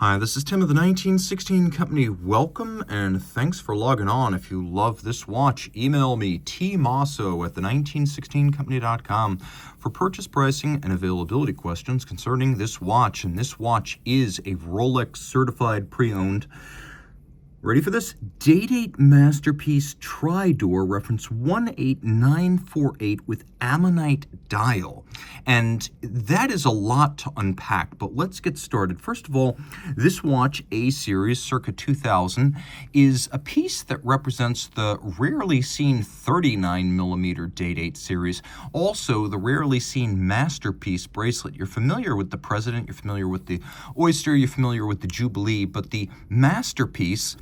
Hi, this is Tim of the 1916 Company. Welcome and thanks for logging on. If you love this watch, email me, Mosso at the1916company.com for purchase pricing and availability questions concerning this watch. And this watch is a Rolex certified pre-owned. Ready for this? Day-Date Masterpiece Tri-Door, reference 18948 with Ammonite dial. And that is a lot to unpack, but let's get started. First of all, this watch, A series, circa 2000, is a piece that represents the rarely seen 39mm Day-Date series, also the rarely seen Masterpiece bracelet. You're familiar with the President, you're familiar with the Oyster, you're familiar with the Jubilee, but the Masterpiece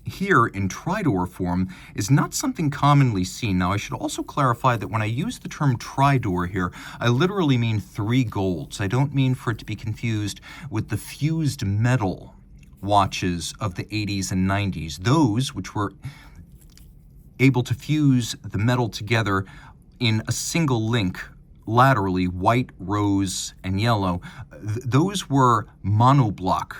here in tri-door form is not something commonly seen. Now, I should also clarify that when I use the term tri-door here, I literally mean 3 golds. I don't mean for it to be confused with the fused metal watches of the 80s and 90s. Those which were able to fuse the metal together in a single link, laterally, white, rose, and yellow, those were monoblock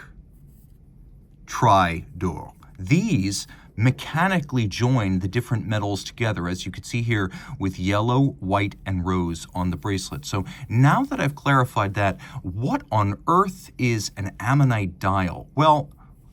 tri-door. These mechanically join the different metals together, as you can see here, with yellow, white, and rose on the bracelet. So now that I've clarified that, what on earth is an Ammonite dial? Well,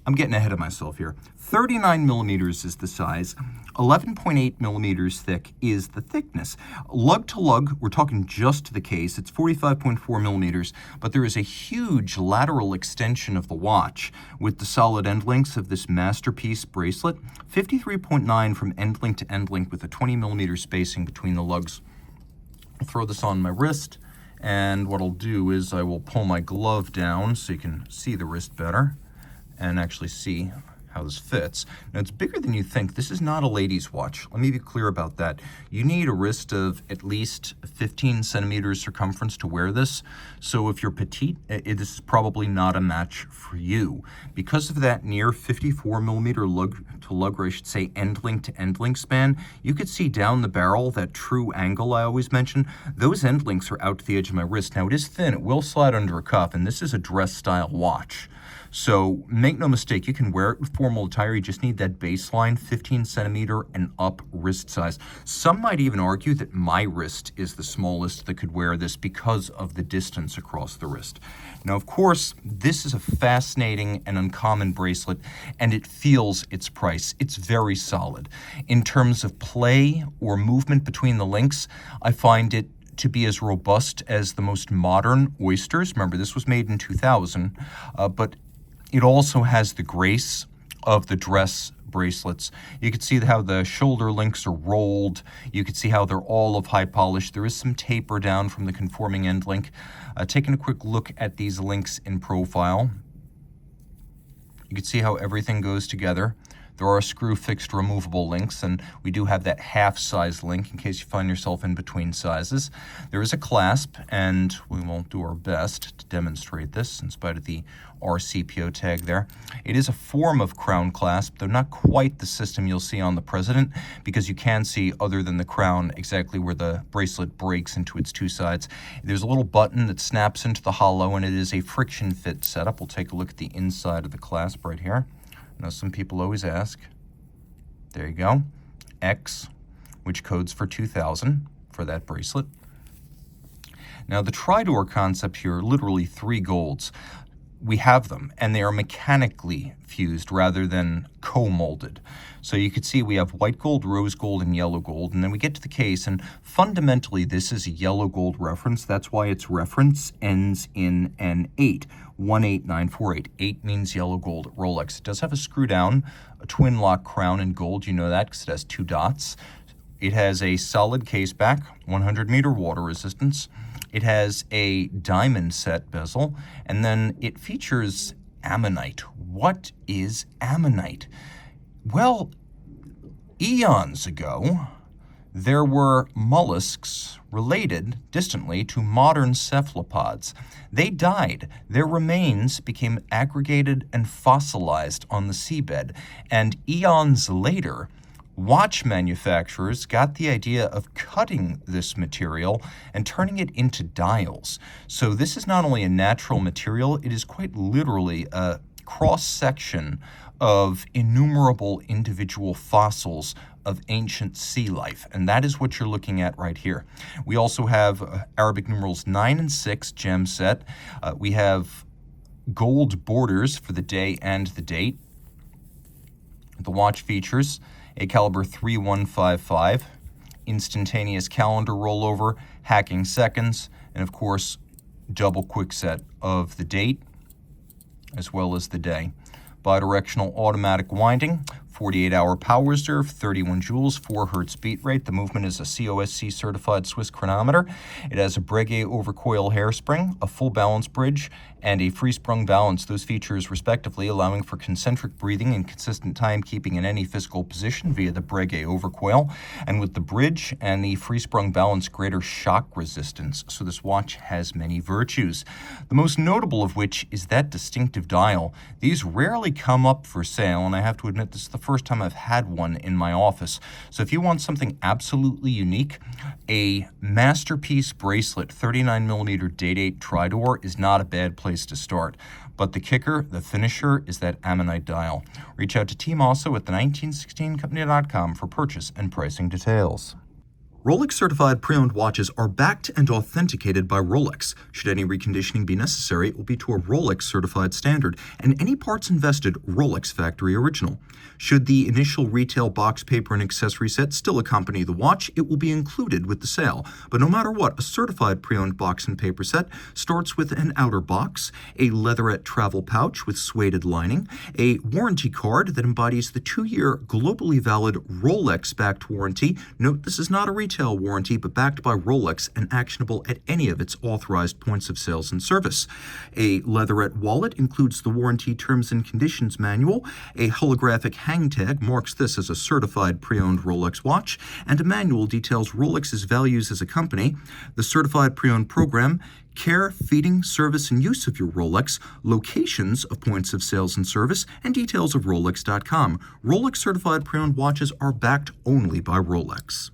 I'm getting ahead of myself here. 39mm is the size, 11.8mm thick is the thickness. Lug-to-lug, we're talking just to the case, it's 45.4mm, but there is a huge lateral extension of the watch with the solid end links of this Masterpiece bracelet, 53.9 from end link to end link with a 20mm spacing between the lugs. I'll throw this on my wrist, and what I'll do is I will pull my glove down so you can see the wrist better and actually see how this fits. Now, it's bigger than you think. This is not a lady's watch. Let me be clear about that. You need a wrist of at least 15 centimeters circumference to wear this. So if you're petite, this is probably not a match for you. Because of that near 54mm lug-to-lug, or I should say end link to end link span, you could see down the barrel, that true angle I always mention. Those end links are out to the edge of my wrist. Now, it is thin. It will slide under a cuff, and this is a dress style watch. So make no mistake, you can wear it with formal attire. You just need that baseline 15 centimeter and up wrist size. Some might even argue that my wrist is the smallest that could wear this because of the distance across the wrist. Now, of course, this is a fascinating and uncommon bracelet, and it feels its price. It's very solid. In terms of play or movement between the links, I find it to be as robust as the most modern Oysters. Remember, this was made in 2000, but it also has the grace of the dress bracelets. You can see how the shoulder links are rolled. You can see how they're all of high polish. There is some taper down from the conforming end link. Taking a quick look at these links in profile, you can see how everything goes together. There are screw-fixed removable links, and we do have that half-size link in case you find yourself in between sizes. There is a clasp, and we won't do our best to demonstrate this in spite of the RCPO tag there. It is a form of crown clasp, though not quite the system you'll see on the President, because you can see, other than the crown, exactly where the bracelet breaks into its two sides. There's a little button that snaps into the hollow, and it is a friction fit setup. We'll take a look at the inside of the clasp right here. Now, some people always ask, there you go, X, which codes for 2000 for that bracelet. Now, the tri-door concept here, literally 3 golds. We have them, and they are mechanically fused rather than co-molded. So you could see we have white gold, rose gold, and yellow gold, and then we get to the case, and fundamentally this is a yellow gold reference. That's why its reference ends in an 8, 18948. 8 means yellow gold at Rolex. It does have a screw down, a twin lock crown in gold. You know that because it has 2 dots. It has a solid case back, 100-meter water resistance. It has a diamond set bezel, and then it features Ammonite. What is Ammonite? Well, eons ago, there were mollusks related distantly to modern cephalopods. They died. Their remains became aggregated and fossilized on the seabed, and eons later, Watch manufacturers got the idea of cutting this material and turning it into dials. So this is not only a natural material, it is quite literally a cross-section of innumerable individual fossils of ancient sea life, and that is what you're looking at right here. We also have Arabic numerals 9 and 6 gem set. We have gold borders for the day and the date. The watch features a caliber 3155, instantaneous calendar rollover, hacking seconds, and of course, double quickset of the date as well as the day. Bidirectional automatic winding, 48-hour power reserve, 31 joules, 4 hertz beat rate. The movement is a COSC certified Swiss chronometer. It has a Breguet overcoil hairspring, a full balance bridge, and a free sprung balance. Those features respectively allowing for concentric breathing and consistent timekeeping in any physical position via the Breguet overcoil. And with the bridge and the free sprung balance, greater shock resistance. So this watch has many virtues. The most notable of which is that distinctive dial. These rarely come up for sale, and I have to admit this is the first time I've had one in my office. So if you want something absolutely unique, a Masterpiece bracelet 39mm Day-Date Tridor is not a bad place to start. But the kicker, the finisher, is that Ammonite dial. Reach out to Team Mosso at the1916company.com for purchase and pricing details. Rolex certified pre-owned watches are backed and authenticated by Rolex. Should any reconditioning be necessary, it will be to a Rolex certified standard, and any parts invested Rolex factory original. Should the initial retail box, paper, and accessory set still accompany the watch, it will be included with the sale. But no matter what, a certified pre-owned box and paper set starts with an outer box, a leatherette travel pouch with suede lining, a warranty card that embodies the 2-year globally valid Rolex-backed warranty. Note this is not a retail warranty, but backed by Rolex and actionable at any of its authorized points of sales and service. A leatherette wallet includes the warranty terms and conditions manual. A holographic hang tag marks this as a certified pre-owned Rolex watch, and a manual details Rolex's values as a company. The certified pre-owned program, care, feeding, service, and use of your Rolex, locations of points of sales and service, and details of Rolex.com. Rolex certified pre-owned watches are backed only by Rolex.